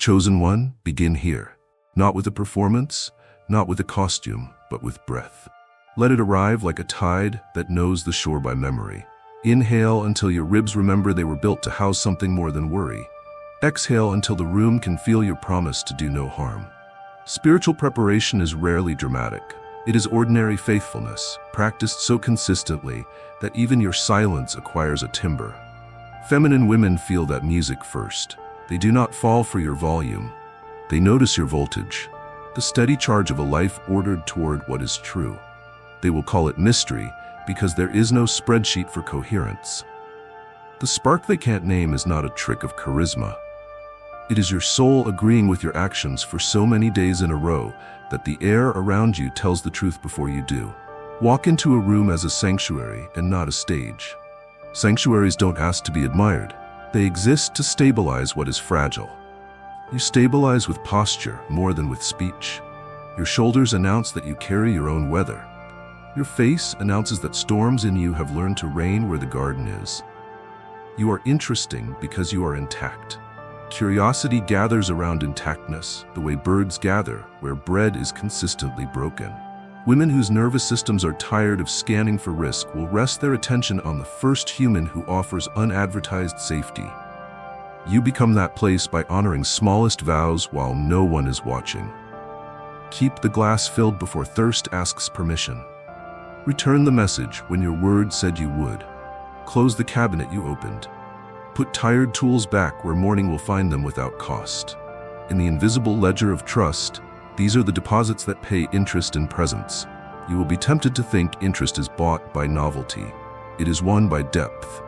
Chosen one, begin here. Not with a performance, not with a costume, but with breath. Let it arrive like a tide that knows the shore by memory. Inhale until your ribs remember they were built to house something more than worry. Exhale until the room can feel your promise to do no harm. Spiritual preparation is rarely dramatic. It is ordinary faithfulness, practiced so consistently that even your silence acquires a timbre. Feminine women feel that music first. They do not fall for your volume. They notice your voltage, the steady charge of a life ordered toward what is true. They will call it mystery because there is no spreadsheet for coherence. The spark they can't name is not a trick of charisma. It is your soul agreeing with your actions for so many days in a row that the air around you tells the truth before you do. Walk into a room as a sanctuary and not a stage. Sanctuaries don't ask to be admired. They exist to stabilize what is fragile. You stabilize with posture more than with speech. Your shoulders announce that you carry your own weather. Your face announces that storms in you have learned to reign where the garden is. You are interesting because you are intact. Curiosity gathers around intactness, the way birds gather where bread is consistently broken. Women whose nervous systems are tired of scanning for risk will rest their attention on the first human who offers unadvertised safety. You become that place by honoring smallest vows while no one is watching. Keep the glass filled before thirst asks permission. Return the message when your word said you would. Close the cabinet you opened. Put tired tools back where morning will find them without cost. In the invisible ledger of trust, these are the deposits that pay interest in presence. You will be tempted to think interest is bought by novelty. It is won by depth.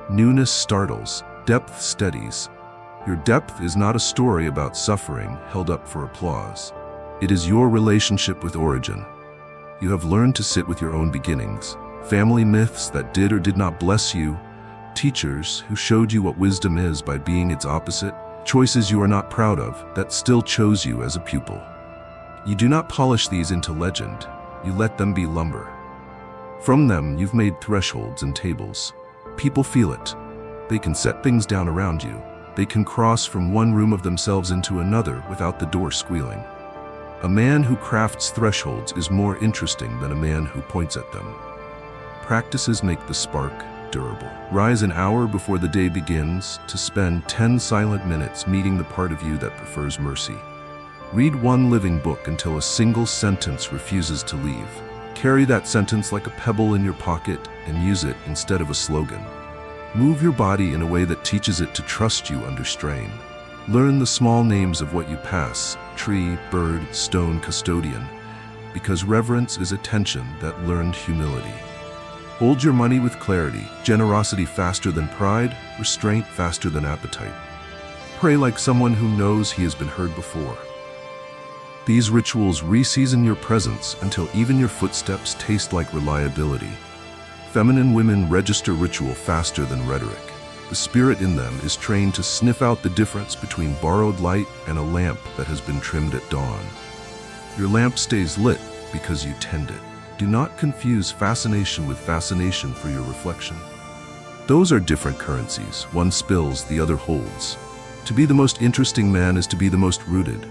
Newness startles, depth steadies. Your depth is not a story about suffering held up for applause. It is your relationship with origin. You have learned to sit with your own beginnings, family myths that did or did not bless you, teachers who showed you what wisdom is by being its opposite, choices you are not proud of that still chose you as a pupil. You do not polish these into legend, you let them be lumber. From them you've made thresholds and tables. People feel it. They can set things down around you. They can cross from one room of themselves into another without the door squealing. A man who crafts thresholds is more interesting than a man who points at them. Practices make the spark durable. Rise an hour before the day begins to spend 10 silent minutes meeting the part of you that prefers mercy. Read one living book until a single sentence refuses to leave. Carry that sentence like a pebble in your pocket and use it instead of a slogan. Move your body in a way that teaches it to trust you under strain. Learn the small names of what you pass: tree, bird, stone, custodian, because reverence is attention that learned humility. Hold your money with clarity, generosity faster than pride, restraint faster than appetite. Pray like someone who knows he has been heard before. These rituals re-season your presence until even your footsteps taste like reliability. Feminine women register ritual faster than rhetoric. The spirit in them is trained to sniff out the difference between borrowed light and a lamp that has been trimmed at dawn. Your lamp stays lit because you tend it. Do not confuse fascination with fascination for your reflection. Those are different currencies. One spills, the other holds. To be the most interesting man is to be the most rooted.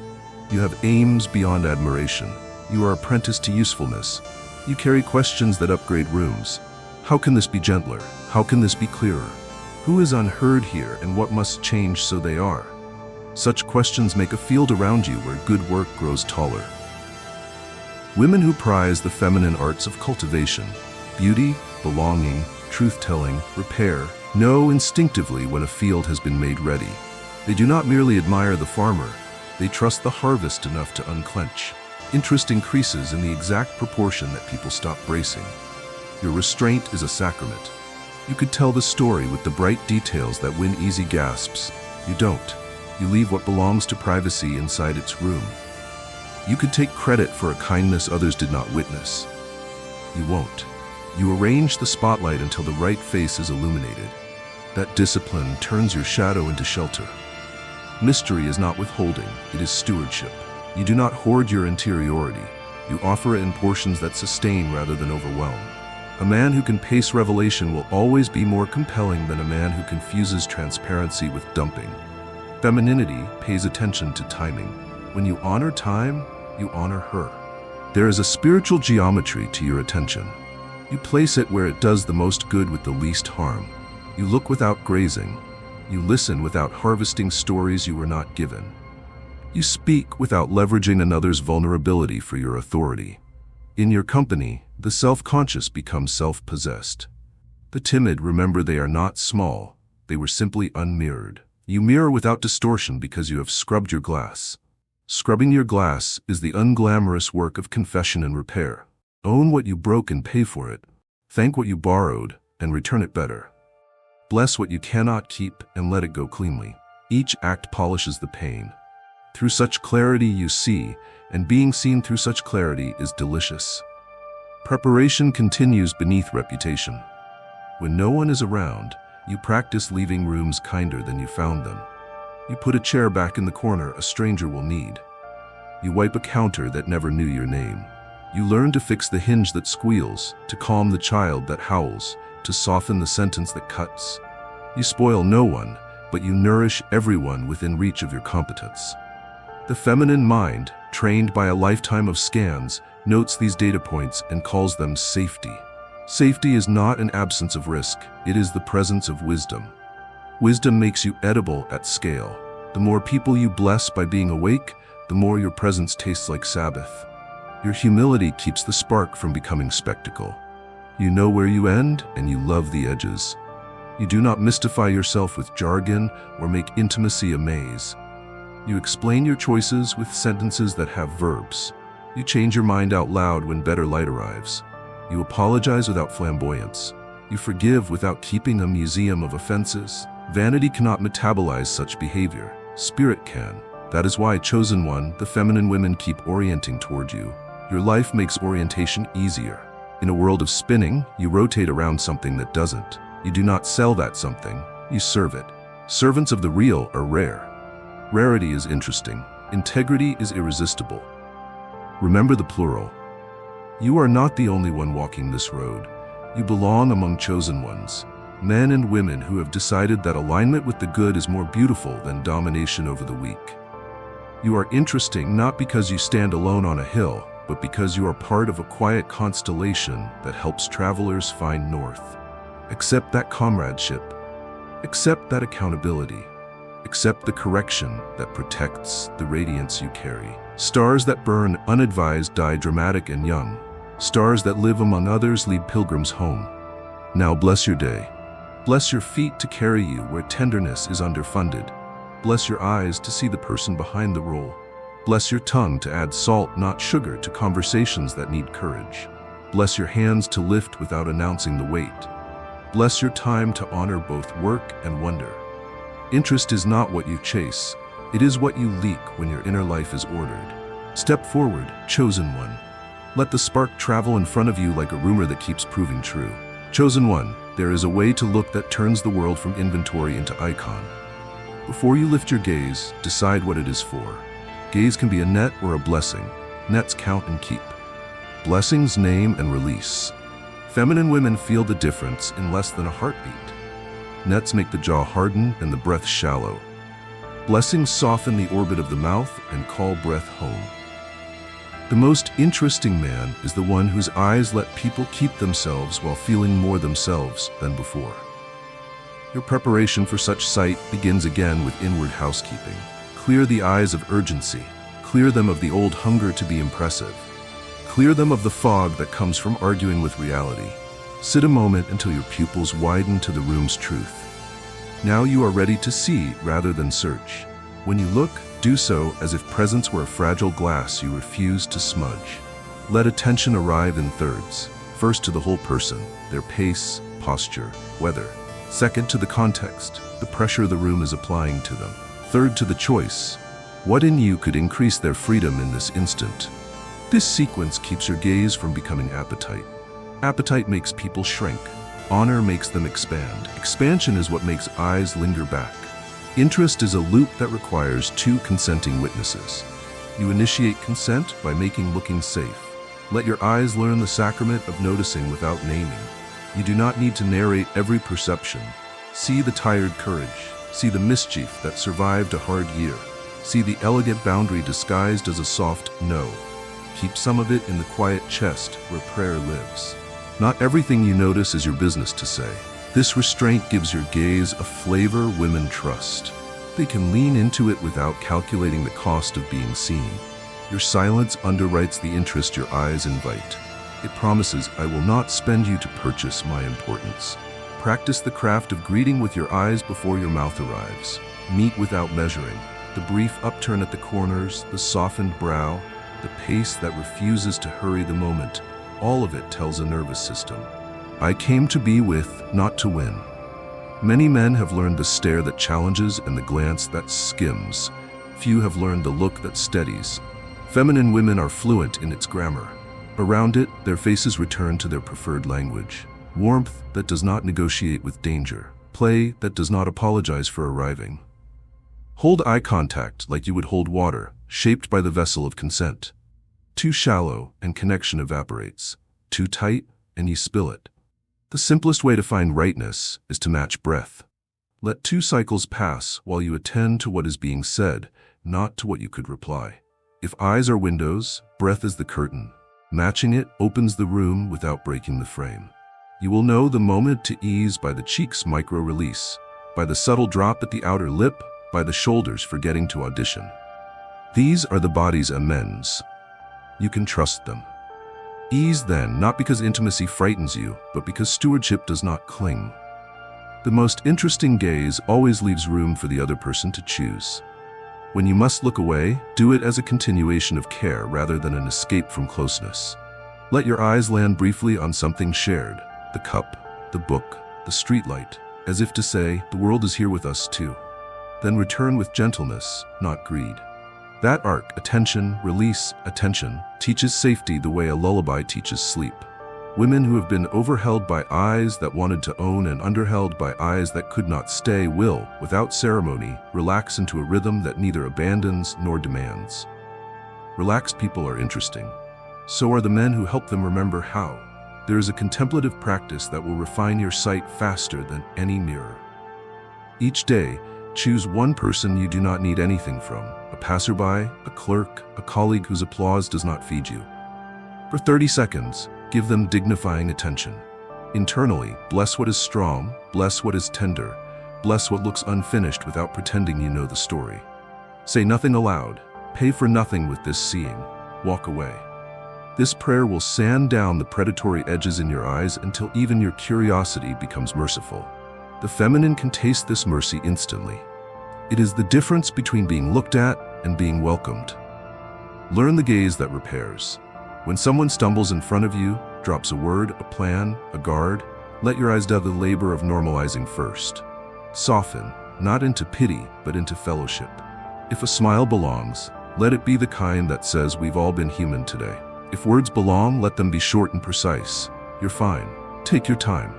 You have aims beyond admiration. You are apprenticed to usefulness. You carry questions that upgrade rooms. How can this be gentler? How can this be clearer? Who is unheard here and what must change so they are? Such questions make a field around you where good work grows taller. Women who prize the feminine arts of cultivation, beauty, belonging, truth-telling, repair, know instinctively when a field has been made ready. They do not merely admire the farmer, they trust the harvest enough to unclench. Interest increases in the exact proportion that people stop bracing. Your restraint is a sacrament. You could tell the story with the bright details that win easy gasps. You don't. You leave what belongs to privacy inside its room. You could take credit for a kindness others did not witness. You won't. You arrange the spotlight until the right face is illuminated. That discipline turns your shadow into shelter. Mystery is not withholding, it is stewardship. You do not hoard your interiority. You offer it in portions that sustain rather than overwhelm. A man who can pace revelation will always be more compelling than a man who confuses transparency with dumping. Femininity pays attention to timing. When you honor time, you honor her. There is a spiritual geometry to your attention. You place it where it does the most good with the least harm. You look without grazing. You listen without harvesting stories you were not given. You speak without leveraging another's vulnerability for your authority. In your company, the self-conscious become self-possessed. The timid remember they are not small, they were simply unmirrored. You mirror without distortion because you have scrubbed your glass. Scrubbing your glass is the unglamorous work of confession and repair. Own what you broke and pay for it. Thank what you borrowed and return it better. Bless what you cannot keep and let it go cleanly. Each act polishes the pain. Through such clarity you see, and being seen through such clarity is delicious. Preparation continues beneath reputation. When no one is around, you practice leaving rooms kinder than you found them. You put a chair back in the corner a stranger will need. You wipe a counter that never knew your name. You learn to fix the hinge that squeals, to calm the child that howls, to soften the sentence that cuts. You spoil no one, but you nourish everyone within reach of your competence. The feminine mind, trained by a lifetime of scans, notes these data points and calls them safety. Safety is not an absence of risk, it is the presence of wisdom. Wisdom makes you edible at scale. The more people you bless by being awake, the more your presence tastes like Sabbath. Your humility keeps the spark from becoming spectacle. You know where you end, and you love the edges. You do not mystify yourself with jargon or make intimacy a maze. You explain your choices with sentences that have verbs. You change your mind out loud when better light arrives. You apologize without flamboyance. You forgive without keeping a museum of offenses. Vanity cannot metabolize such behavior. Spirit can. That is why, chosen one, the feminine women keep orienting toward you. Your life makes orientation easier. In a world of spinning, you rotate around something that doesn't. You do not sell that something, you serve it. Servants of the real are rare. Rarity is interesting. Integrity is irresistible. Remember the plural. You are not the only one walking this road. You belong among chosen ones, men and women who have decided that alignment with the good is more beautiful than domination over the weak. You are interesting not because you stand alone on a hill, but because you are part of a quiet constellation that helps travelers find north. Accept that comradeship. Accept that accountability. Accept the correction that protects the radiance you carry. Stars that burn unadvised die dramatic and young. Stars that live among others lead pilgrims home. Now bless your day. Bless your feet to carry you where tenderness is underfunded. Bless your eyes to see the person behind the role. Bless your tongue to add salt, not sugar, to conversations that need courage. Bless your hands to lift without announcing the weight. Bless your time to honor both work and wonder. Interest is not what you chase. It is what you leak when your inner life is ordered. Step forward, chosen one. Let the spark travel in front of you like a rumor that keeps proving true. Chosen one, there is a way to look that turns the world from inventory into icon. Before you lift your gaze, decide what it is for. Gaze can be a net or a blessing. Nets count and keep. Blessings name and release. Feminine women feel the difference in less than a heartbeat. Nets make the jaw harden and the breath shallow. Blessings soften the orbit of the mouth and call breath home. The most interesting man is the one whose eyes let people keep themselves while feeling more themselves than before. Your preparation for such sight begins again with inward housekeeping. Clear the eyes of urgency. Clear them of the old hunger to be impressive. Clear them of the fog that comes from arguing with reality. Sit a moment until your pupils widen to the room's truth. Now you are ready to see rather than search. When you look, do so as if presence were a fragile glass you refuse to smudge. Let attention arrive in thirds. First to the whole person, their pace, posture, weather. Second to the context, the pressure the room is applying to them. Third to the choice. What in you could increase their freedom in this instant? This sequence keeps your gaze from becoming appetite. Appetite makes people shrink. Honor makes them expand. Expansion is what makes eyes linger back. Interest is a loop that requires two consenting witnesses. You initiate consent by making looking safe. Let your eyes learn the sacrament of noticing without naming. You do not need to narrate every perception. See the tired courage. See the mischief that survived a hard year. See the elegant boundary disguised as a soft no. Keep some of it in the quiet chest where prayer lives. Not everything you notice is your business to say. This restraint gives your gaze a flavor women trust. They can lean into it without calculating the cost of being seen. Your silence underwrites the interest your eyes invite. It promises, I will not spend you to purchase my importance. Practice the craft of greeting with your eyes before your mouth arrives. Meet without measuring. The brief upturn at the corners, the softened brow, the pace that refuses to hurry the moment, all of it tells a nervous system. I came to be with, not to win. Many men have learned the stare that challenges and the glance that skims. Few have learned the look that steadies. Feminine women are fluent in its grammar. Around it, their faces return to their preferred language. Warmth that does not negotiate with danger. Play that does not apologize for arriving. Hold eye contact like you would hold water, shaped by the vessel of consent. Too shallow, and connection evaporates. Too tight, and you spill it. The simplest way to find rightness is to match breath. Let 2 cycles pass while you attend to what is being said, not to what you could reply. If eyes are windows, breath is the curtain. Matching it opens the room without breaking the frame. You will know the moment to ease by the cheek's micro-release, by the subtle drop at the outer lip, by the shoulders forgetting to audition. These are the body's amends. You can trust them. Ease then, not because intimacy frightens you, but because stewardship does not cling. The most interesting gaze always leaves room for the other person to choose. When you must look away, do it as a continuation of care rather than an escape from closeness. Let your eyes land briefly on something shared, the cup, the book, the streetlight, as if to say, the world is here with us too. Then return with gentleness, not greed. That arc, attention, release, attention, teaches safety the way a lullaby teaches sleep. Women who have been overheld by eyes that wanted to own and underheld by eyes that could not stay will, without ceremony, relax into a rhythm that neither abandons nor demands. Relaxed people are interesting. So are the men who help them remember how. There is a contemplative practice that will refine your sight faster than any mirror. Each day, choose one person you do not need anything from, a passerby, a clerk, a colleague whose applause does not feed you. For 30 seconds, give them dignifying attention. Internally, bless what is strong, bless what is tender, bless what looks unfinished without pretending you know the story. Say nothing aloud, pay for nothing with this seeing, walk away. This prayer will sand down the predatory edges in your eyes until even your curiosity becomes merciful. The feminine can taste this mercy instantly. It is the difference between being looked at and being welcomed. Learn the gaze that repairs. When someone stumbles in front of you, drops a word, a plan, a guard, let your eyes do the labor of normalizing first. Soften, not into pity, but into fellowship. If a smile belongs, let it be the kind that says we've all been human today. If words belong, let them be short and precise. You're fine. Take your time.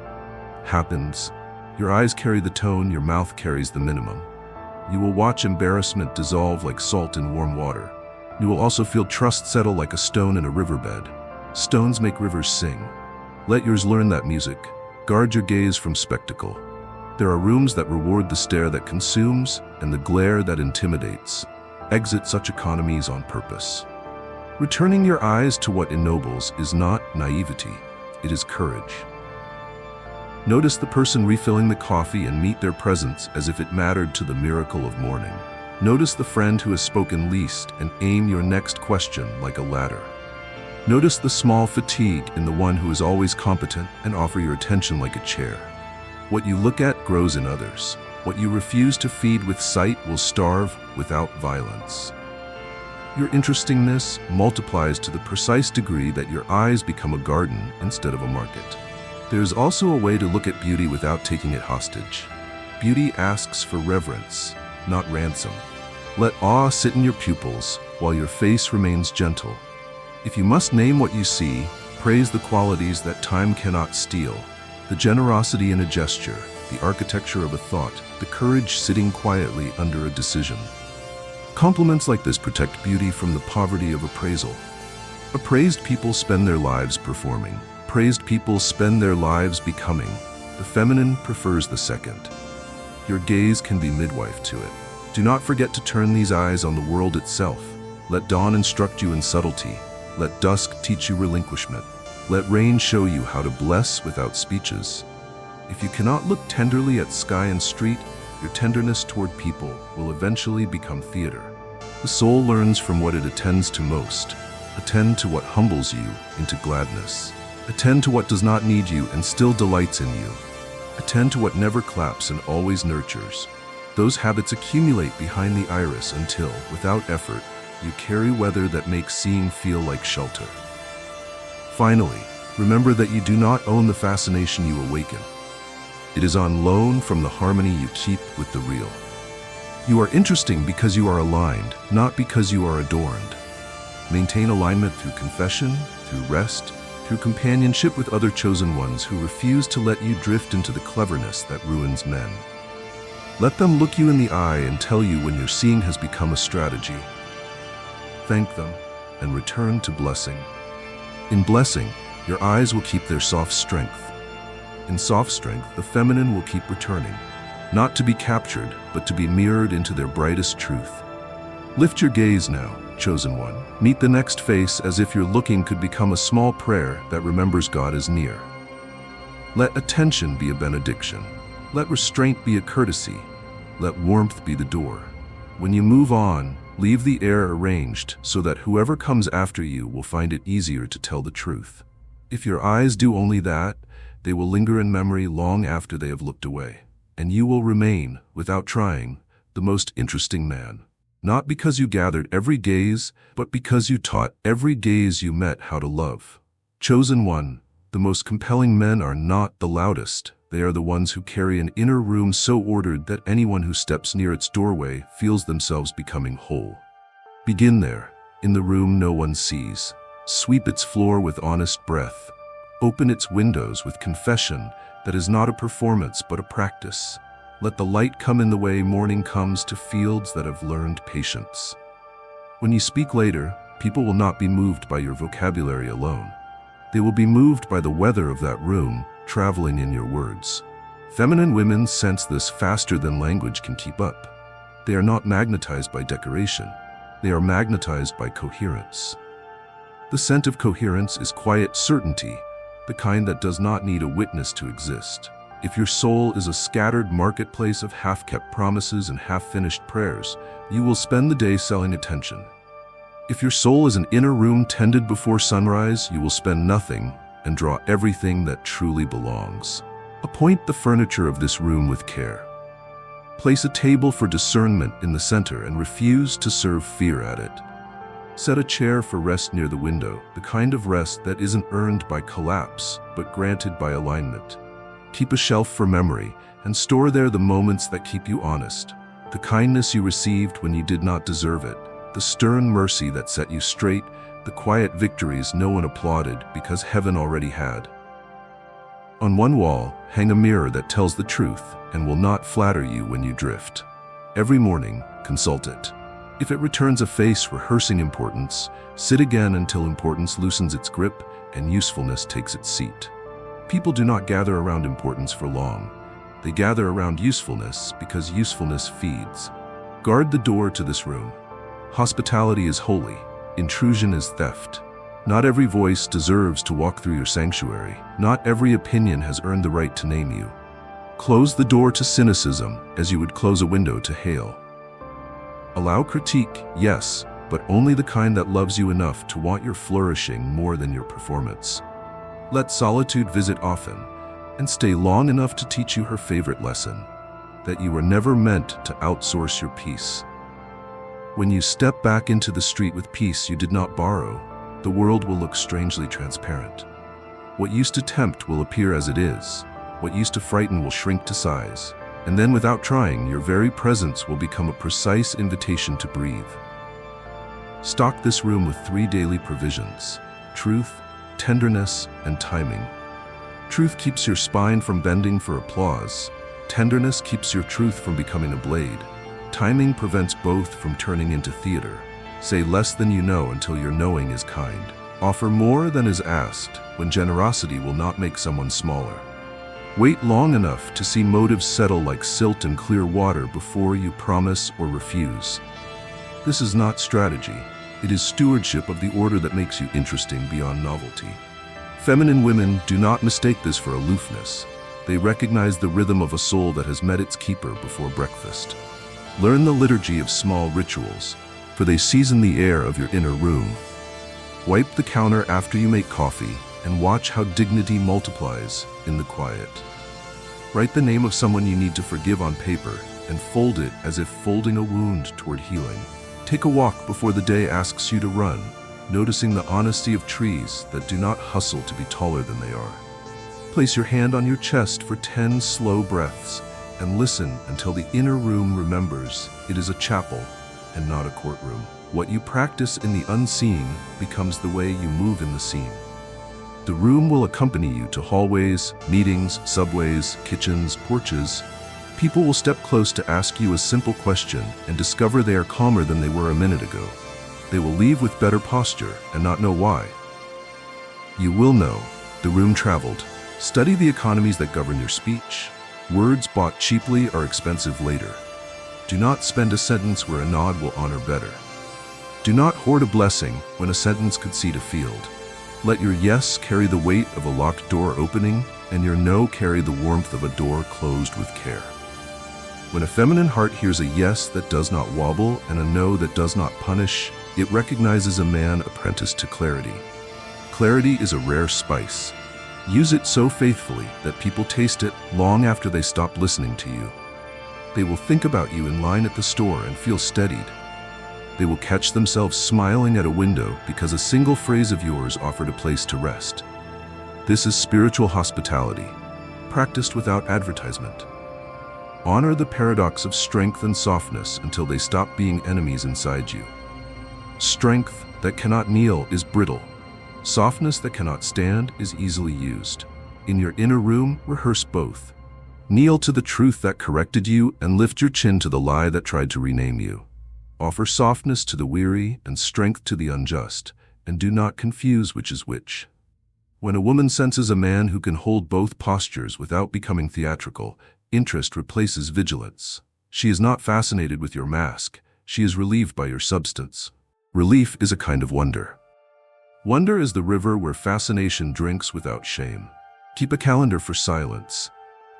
Happens. Your eyes carry the tone, your mouth carries the minimum. You will watch embarrassment dissolve like salt in warm water. You will also feel trust settle like a stone in a riverbed. Stones make rivers sing. Let yours learn that music. Guard your gaze from spectacle. There are rooms that reward the stare that consumes and the glare that intimidates. Exit such economies on purpose. Returning your eyes to what ennobles is not naivety, it is courage. Notice the person refilling the coffee and meet their presence as if it mattered to the miracle of morning. Notice the friend who has spoken least and aim your next question like a ladder. Notice the small fatigue in the one who is always competent and offer your attention like a chair. What you look at grows in others. What you refuse to feed with sight will starve without violence. Your interestingness multiplies to the precise degree that your eyes become a garden instead of a market. There is also a way to look at beauty without taking it hostage. Beauty asks for reverence, not ransom. Let awe sit in your pupils while your face remains gentle. If you must name what you see, praise the qualities that time cannot steal. The generosity in a gesture, the architecture of a thought, the courage sitting quietly under a decision. Compliments like this protect beauty from the poverty of appraisal. Appraised people spend their lives performing. Praised people spend their lives becoming. The feminine prefers the second. Your gaze can be midwife to it. Do not forget to turn these eyes on the world itself. Let dawn instruct you in subtlety. Let dusk teach you relinquishment. Let rain show you how to bless without speeches. If you cannot look tenderly at sky and street, your tenderness toward people will eventually become theater. The soul learns from what it attends to most. Attend to what humbles you into gladness. Attend to what does not need you and still delights in you. Attend to what never claps and always nurtures. Those habits accumulate behind the iris until, without effort, you carry weather that makes seeing feel like shelter. Finally, remember that you do not own the fascination you awaken. It is on loan from the harmony you keep with the real. You are interesting because you are aligned, not because you are adorned. Maintain alignment through confession, through rest, through companionship with other chosen ones who refuse to let you drift into the cleverness that ruins men. Let them look you in the eye and tell you when your seeing has become a strategy. Thank them and return to blessing. In blessing, your eyes will keep their soft strength. In soft strength, the feminine will keep returning, not to be captured, but to be mirrored into their brightest truth. Lift your gaze now, chosen one. Meet the next face as if your looking could become a small prayer that remembers God is near. Let attention be a benediction. Let restraint be a courtesy. Let warmth be the door. When you move on, leave the air arranged so that whoever comes after you will find it easier to tell the truth. If your eyes do only that, they will linger in memory long after they have looked away. And you will remain, without trying, the most interesting man. Not because you gathered every gaze, but because you taught every gaze you met how to love. Chosen one, the most compelling men are not the loudest. They are the ones who carry an inner room so ordered that anyone who steps near its doorway feels themselves becoming whole. Begin there, in the room no one sees. Sweep its floor with honest breath. Open its windows with confession that is not a performance but a practice. Let the light come in the way morning comes to fields that have learned patience. When you speak later, people will not be moved by your vocabulary alone. They will be moved by the weather of that room, traveling in your words. Feminine women sense this faster than language can keep up. They are not magnetized by decoration. They are magnetized by coherence. The scent of coherence is quiet certainty, the kind that does not need a witness to exist. If your soul is a scattered marketplace of half-kept promises and half-finished prayers, you will spend the day selling attention. If your soul is an inner room tended before sunrise, you will spend nothing and draw everything that truly belongs. Appoint the furniture of this room with care. Place a table for discernment in the center and refuse to serve fear at it. Set a chair for rest near the window, the kind of rest that isn't earned by collapse, but granted by alignment. Keep a shelf for memory and store there the moments that keep you honest. The kindness you received when you did not deserve it, the stern mercy that set you straight, the quiet victories no one applauded because heaven already had. On one wall, hang a mirror that tells the truth and will not flatter you when you drift. Every morning, consult it. If it returns a face rehearsing importance, sit again until importance loosens its grip and usefulness takes its seat. People do not gather around importance for long. They gather around usefulness because usefulness feeds. Guard the door to this room. Hospitality is holy. Intrusion is theft. Not every voice deserves to walk through your sanctuary. Not every opinion has earned the right to name you. Close the door to cynicism as you would close a window to hail. Allow critique, yes, but only the kind that loves you enough to want your flourishing more than your performance. Let solitude visit often, and stay long enough to teach you her favorite lesson, that you were never meant to outsource your peace. When you step back into the street with peace you did not borrow, the world will look strangely transparent. What used to tempt will appear as it is. What used to frighten will shrink to size. And then without trying, your very presence will become a precise invitation to breathe. Stock this room with 3 daily provisions: truth, tenderness, and timing. Truth keeps your spine from bending for applause. Tenderness keeps your truth from becoming a blade. Timing prevents both from turning into theater. Say less than you know until your knowing is kind. Offer more than is asked when generosity will not make someone smaller. Wait long enough to see motives settle like silt in clear water before you promise or refuse. This is not strategy. It is stewardship of the order that makes you interesting beyond novelty. Feminine women do not mistake this for aloofness. They recognize the rhythm of a soul that has met its keeper before breakfast. Learn the liturgy of small rituals, for they season the air of your inner room. Wipe the counter after you make coffee and watch how dignity multiplies in the quiet. Write the name of someone you need to forgive on paper and fold it as if folding a wound toward healing. Take a walk before the day asks you to run, noticing the honesty of trees that do not hustle to be taller than they are. Place your hand on your chest for 10 slow breaths and listen until the inner room remembers it is a chapel and not a courtroom. What you practice in the unseen becomes the way you move in the seen. The room will accompany you to hallways, meetings, subways, kitchens, porches. People will step close to ask you a simple question and discover they are calmer than they were a minute ago. They will leave with better posture and not know why. You will know. The room traveled. Study the economies that govern your speech. Words bought cheaply are expensive later. Do not spend a sentence where a nod will honor better. Do not hoard a blessing when a sentence could seed a field. Let your yes carry the weight of a locked door opening, and your no carry the warmth of a door closed with care. When a feminine heart hears a yes that does not wobble and a no that does not punish, it recognizes a man apprenticed to clarity. Clarity is a rare spice. Use it so faithfully that people taste it long after they stop listening to you. They will think about you in line at the store and feel steadied. They will catch themselves smiling at a window because a single phrase of yours offered a place to rest. This is spiritual hospitality, practiced without advertisement. Honor the paradox of strength and softness until they stop being enemies inside you. Strength that cannot kneel is brittle. Softness that cannot stand is easily used. In your inner room, rehearse both. Kneel to the truth that corrected you and lift your chin to the lie that tried to rename you. Offer softness to the weary and strength to the unjust, and do not confuse which is which. When a woman senses a man who can hold both postures without becoming theatrical, interest replaces vigilance. She is not fascinated with your mask. She is relieved by your substance. Relief is a kind of wonder. Wonder is the river where fascination drinks without shame. Keep a calendar for silence.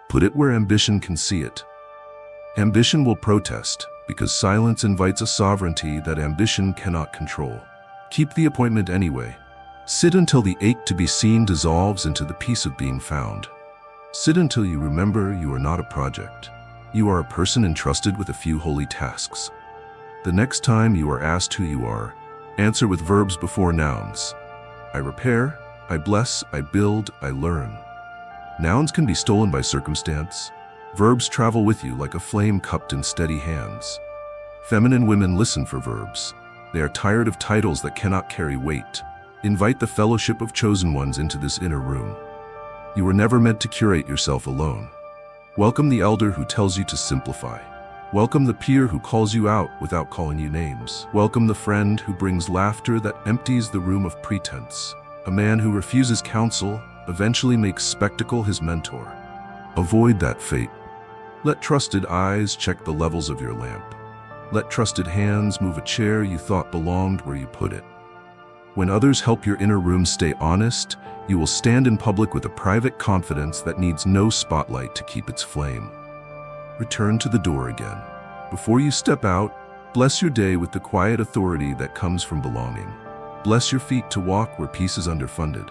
Put it where ambition can see it. Ambition will protest, because silence invites a sovereignty that ambition cannot control. Keep the appointment anyway. Sit until the ache to be seen dissolves into the peace of being found. Sit until you remember you are not a project. You are a person entrusted with a few holy tasks. The next time you are asked who you are, answer with verbs before nouns. I repair, I bless, I build, I learn. Nouns can be stolen by circumstance. Verbs travel with you like a flame cupped in steady hands. Feminine women listen for verbs. They are tired of titles that cannot carry weight. Invite the fellowship of chosen ones into this inner room. You were never meant to curate yourself alone. Welcome the elder who tells you to simplify. Welcome the peer who calls you out without calling you names. Welcome the friend who brings laughter that empties the room of pretense. A man who refuses counsel eventually makes spectacle his mentor. Avoid that fate. Let trusted eyes check the levels of your lamp. Let trusted hands move a chair you thought belonged where you put it. When others help your inner room stay honest, you will stand in public with a private confidence that needs no spotlight to keep its flame. Return to the door again. Before you step out, bless your day with the quiet authority that comes from belonging. Bless your feet to walk where peace is underfunded.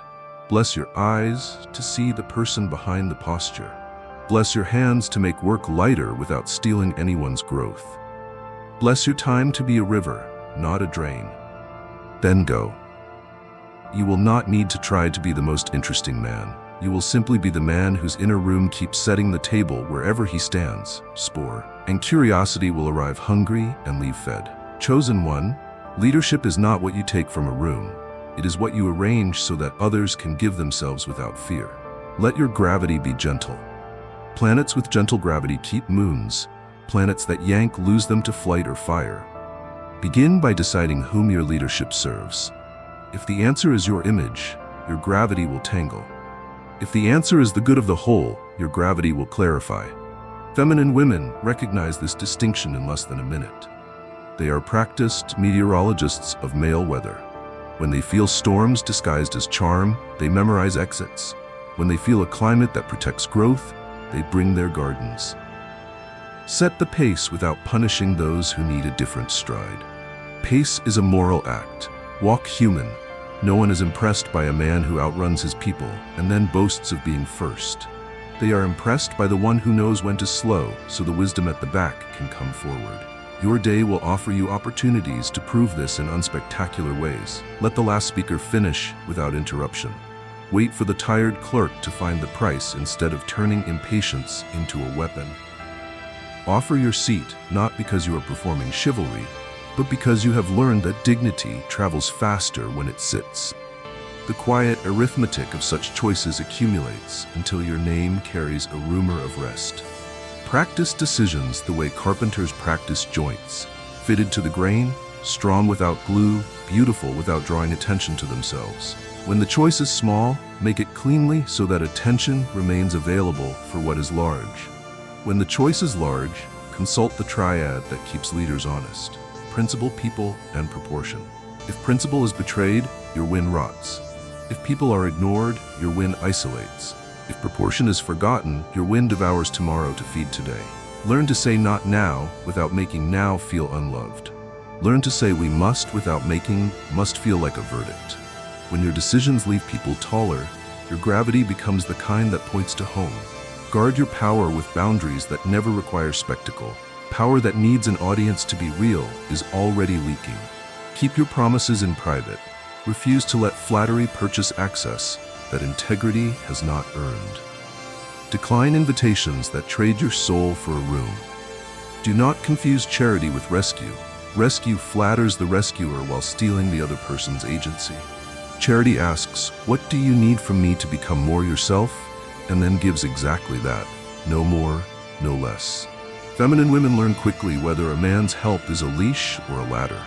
Bless your eyes to see the person behind the posture. Bless your hands to make work lighter without stealing anyone's growth. Bless your time to be a river, not a drain. Then go. You will not need to try to be the most interesting man. You will simply be the man whose inner room keeps setting the table wherever he stands, spore. And curiosity will arrive hungry and leave fed. Chosen one, leadership is not what you take from a room. It is what you arrange so that others can give themselves without fear. Let your gravity be gentle. Planets with gentle gravity keep moons. Planets that yank lose them to flight or fire. Begin by deciding whom your leadership serves. If the answer is your image, your gravity will tangle. If the answer is the good of the whole, your gravity will clarify. Feminine women recognize this distinction in less than a minute. They are practiced meteorologists of male weather. When they feel storms disguised as charm, they memorize exits. When they feel a climate that protects growth, they bring their gardens. Set the pace without punishing those who need a different stride. Pace is a moral act. Walk human. No one is impressed by a man who outruns his people and then boasts of being first. They are impressed by the one who knows when to slow so the wisdom at the back can come forward. Your day will offer you opportunities to prove this in unspectacular ways. Let the last speaker finish without interruption. Wait for the tired clerk to find the price instead of turning impatience into a weapon. Offer your seat not because you are performing chivalry, but because you have learned that dignity travels faster when it sits. The quiet arithmetic of such choices accumulates until your name carries a rumor of rest. Practice decisions the way carpenters practice joints, fitted to the grain, strong without glue, beautiful without drawing attention to themselves. When the choice is small, make it cleanly so that attention remains available for what is large. When the choice is large, consult the triad that keeps leaders honest: principle, people, and proportion. If principle is betrayed, your win rots. If people are ignored, your win isolates. If proportion is forgotten, your win devours tomorrow to feed today. Learn to say not now without making now feel unloved. Learn to say we must without making must feel like a verdict. When your decisions leave people taller, your gravity becomes the kind that points to home. Guard your power with boundaries that never require spectacle. Power that needs an audience to be real is already leaking. Keep your promises in private. Refuse to let flattery purchase access that integrity has not earned. Decline invitations that trade your soul for a room. Do not confuse charity with rescue. Rescue flatters the rescuer while stealing the other person's agency. Charity asks, "What do you need from me to become more yourself?" and then gives exactly that. No more, no less. Feminine women learn quickly whether a man's help is a leash or a ladder.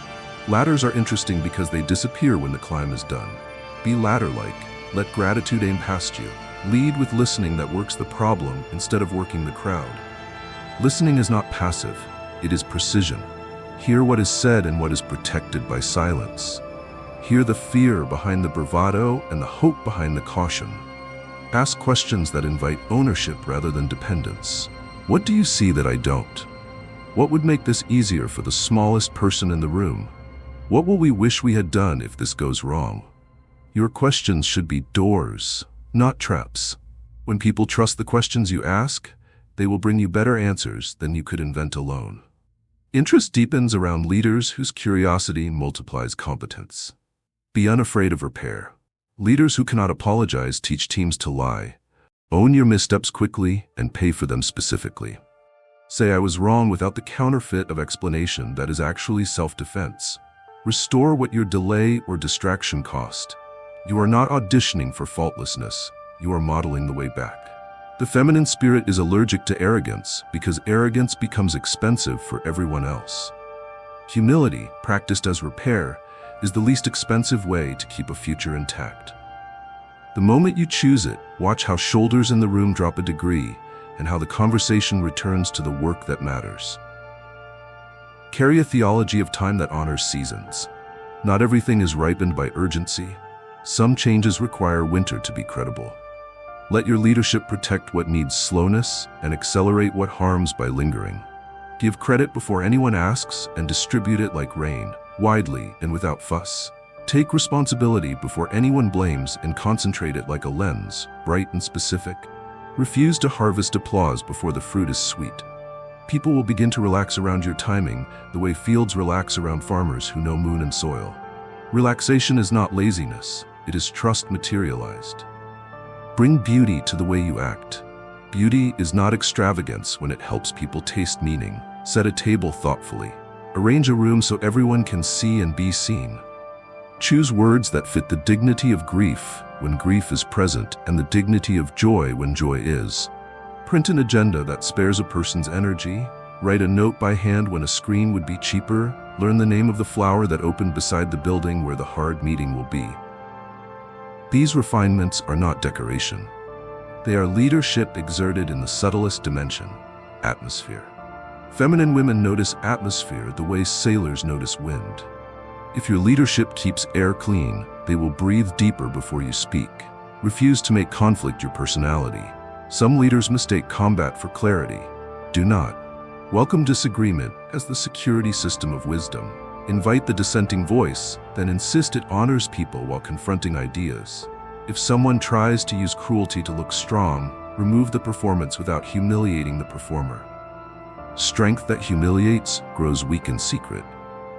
Ladders are interesting because they disappear when the climb is done. Be ladder-like. Let gratitude aim past you. Lead with listening that works the problem instead of working the crowd. Listening is not passive, it is precision. Hear what is said and what is protected by silence. Hear the fear behind the bravado and the hope behind the caution. Ask questions that invite ownership rather than dependence. What do you see that I don't? What would make this easier for the smallest person in the room? What will we wish we had done if this goes wrong? Your questions should be doors, not traps. When people trust the questions you ask, they will bring you better answers than you could invent alone. Interest deepens around leaders whose curiosity multiplies competence. Be unafraid of repair. Leaders who cannot apologize teach teams to lie. Own your missteps quickly and pay for them specifically. Say I was wrong without the counterfeit of explanation that is actually self-defense. Restore what your delay or distraction cost. You are not auditioning for faultlessness, you are modeling the way back. The feminine spirit is allergic to arrogance because arrogance becomes expensive for everyone else. Humility, practiced as repair, is the least expensive way to keep a future intact. The moment you choose it, watch how shoulders in the room drop a degree and how the conversation returns to the work that matters. Carry a theology of time that honors seasons. Not everything is ripened by urgency. Some changes require winter to be credible. Let your leadership protect what needs slowness and accelerate what harms by lingering. Give credit before anyone asks and distribute it like rain, widely and without fuss. Take responsibility before anyone blames and concentrate it like a lens, bright and specific. Refuse to harvest applause before the fruit is sweet. People will begin to relax around your timing the way fields relax around farmers who know moon and soil. Relaxation is not laziness, it is trust materialized. Bring beauty to the way you act. Beauty is not extravagance when it helps people taste meaning. Set a table thoughtfully. Arrange a room so everyone can see and be seen. Choose words that fit the dignity of grief when grief is present and the dignity of joy when joy is. Print an agenda that spares a person's energy. Write a note by hand when a screen would be cheaper. Learn the name of the flower that opened beside the building where the hard meeting will be. These refinements are not decoration. They are leadership exerted in the subtlest dimension, atmosphere. Feminine women notice atmosphere the way sailors notice wind. If your leadership keeps air clean, they will breathe deeper before you speak. Refuse to make conflict your personality. Some leaders mistake combat for clarity. Do not. Welcome disagreement as the security system of wisdom. Invite the dissenting voice, then insist it honors people while confronting ideas. If someone tries to use cruelty to look strong, remove the performance without humiliating the performer. Strength that humiliates grows weak in secret.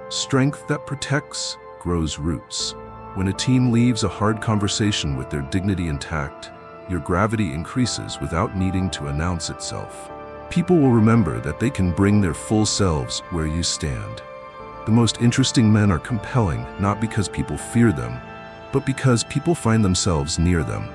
Strength that protects grows roots. When a team leaves a hard conversation with their dignity intact, your gravity increases without needing to announce itself. People will remember that they can bring their full selves where you stand. The most interesting men are compelling, not because people fear them, but because people find themselves near them.